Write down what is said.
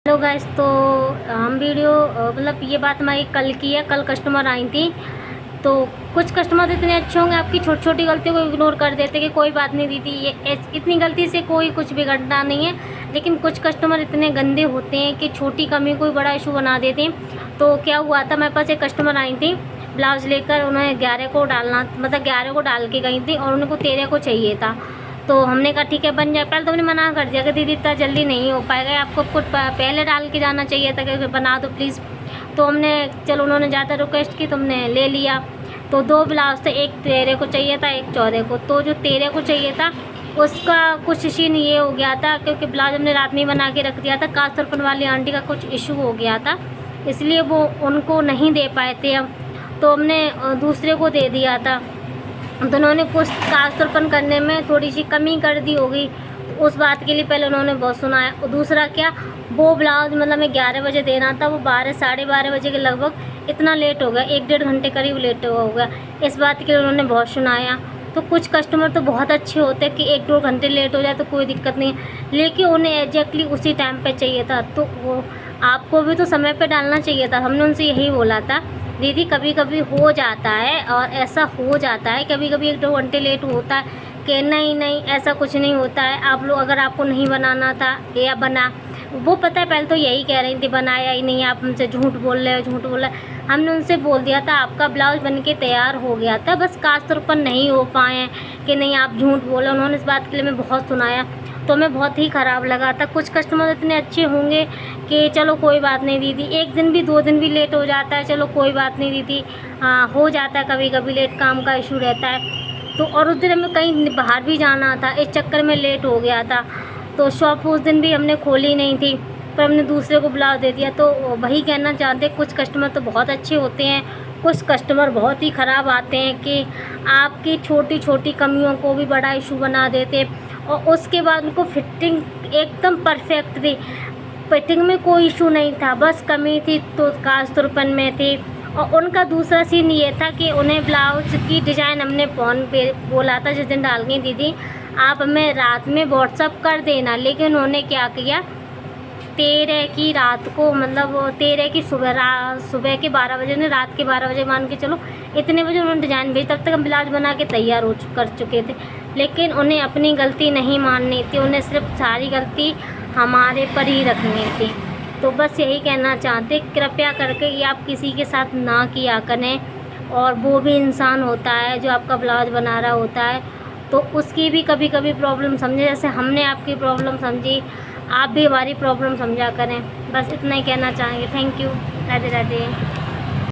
Hello guys, तो हम video मतलब ये बात हमारी कल की है। कल कस्टमर आई थी, तो कुछ कस्टमर इतने अच्छे होंगे आपकी छोटी छोटी गलतियों को इग्नोर कर देते कि कोई बात नहीं दीदी, ये इतनी गलती से कोई कुछ बिगड़ना नहीं है। लेकिन कुछ कस्टमर इतने गंदे होते हैं कि छोटी कमी को बड़ा इशू बना देते हैं। तो क्या हुआ था, मेरे पास एक कस्टमर आई थी ब्लाउज़ लेकर, उन्होंने 11 को डालना, मतलब 11 को डाल के गई थी और उनको 13 को चाहिए था। तो हमने कहा ठीक है बन जाए। पहले तो हमने मना कर दिया कि दीदी इतना जल्दी नहीं हो पाएगा, आपको कुछ पहले डाल के जाना चाहिए था कि बना दो प्लीज़। तो हमने चलो, उन्होंने ज़्यादा रिक्वेस्ट की तो हमने ले लिया। तो 2 ब्लाउज थे, एक 13 को चाहिए था, एक 14 को। तो जो 13 को चाहिए था उसका कुछ सीन ये हो गया था, क्योंकि ब्लाउज हमने रात में ही बना के रख दिया था। कांचरपन वाली आंटी का कुछ इशू हो गया था, इसलिए वो उनको नहीं दे पाए थे हम। तो हमने दूसरे को दे दिया था। तो उन्होंने कुछ कांचरपन करने में थोड़ी सी कमी कर दी होगी, उस बात के लिए पहले उन्होंने बहुत सुनाया। और दूसरा क्या, वो ब्लाउज मतलब मैं 11 बजे देना था, वो 12 साढ़े 12 बजे के लगभग इतना लेट हो गया, 1-1.5 घंटे करीब लेट हो गया। इस बात के लिए उन्होंने बहुत सुनाया। तो कुछ कस्टमर तो बहुत अच्छे होते हैं कि 1-2 घंटे लेट हो जाए तो कोई दिक्कत नहीं है, लेकिन उन्हें एग्जैक्टली उसी टाइम पे चाहिए था। तो वो आपको भी तो समय पे डालना चाहिए था। हमने उनसे यही बोला था, दीदी कभी कभी हो जाता है और ऐसा हो जाता है, कभी कभी 1-2 घंटे लेट होता है कि नहीं ऐसा कुछ नहीं होता है। आप लोग अगर आपको नहीं बनाना था या बना, वो पता है पहले तो यही कह रही थी बनाया ही नहीं, आप हमसे झूठ बोल रहे हो झूठ बोल रहे हो। हमने उनसे बोल दिया था आपका ब्लाउज बन के तैयार हो गया था, बस कांचरपन नहीं हो पाए हैं कि नहीं आप झूठ बोले। उन्होंने इस बात के लिए मैं बहुत सुनाया, तो हमें बहुत ही ख़राब लगा था। कुछ कस्टमर इतने अच्छे होंगे कि चलो कोई बात नहीं दीदी, 1 दिन भी 2 दिन भी लेट हो जाता है, चलो कोई बात नहीं दीदी, हो जाता है कभी कभी लेट, काम का इशू रहता है। तो और उस दिन हमें कहीं बाहर भी जाना था, इस चक्कर में लेट हो गया था। तो शॉप उस दिन भी हमने खोली नहीं थी, पर हमने दूसरे को ब्लाउज दे दिया। तो वही कहना चाहते, कुछ कस्टमर तो बहुत अच्छे होते हैं, कुछ कस्टमर बहुत ही ख़राब आते हैं कि आपकी छोटी छोटी कमियों को भी बड़ा इशू बना देते हैं। और उसके बाद उनको फिटिंग एकदम परफेक्ट थी, फिटिंग में कोई इशू नहीं था, बस कमी थी तो कांचरपन में थी। और उनका दूसरा सीन ये था कि उन्हें ब्लाउज की डिज़ाइन हमने फ़ोन पे बोला था जिस दिन डाल गई दीदी आप हमें रात में व्हाट्सअप कर देना, लेकिन उन्होंने क्या किया, 13 की रात को, मतलब 13 की सुबह के 12 बजे ने, रात के 12 बजे मान के चलो, इतने बजे उन्होंने डिज़ाइन भेजी। तब तक हम ब्लाउज बना के तैयार कर चुके थे। लेकिन उन्हें अपनी गलती नहीं माननी थी, उन्हें सिर्फ सारी गलती हमारे पर ही रखनी थी। तो बस यही कहना चाहते, कृपया करके ये आप किसी के साथ ना किया करें। और वो भी इंसान होता है जो आपका ब्लाउज बना रहा होता है, तो उसकी भी कभी कभी प्रॉब्लम समझे, जैसे हमने आपकी प्रॉब्लम समझी, आप भी हमारी प्रॉब्लम समझा करें। बस इतना ही कहना चाहेंगे। Thank you. राधे राधे।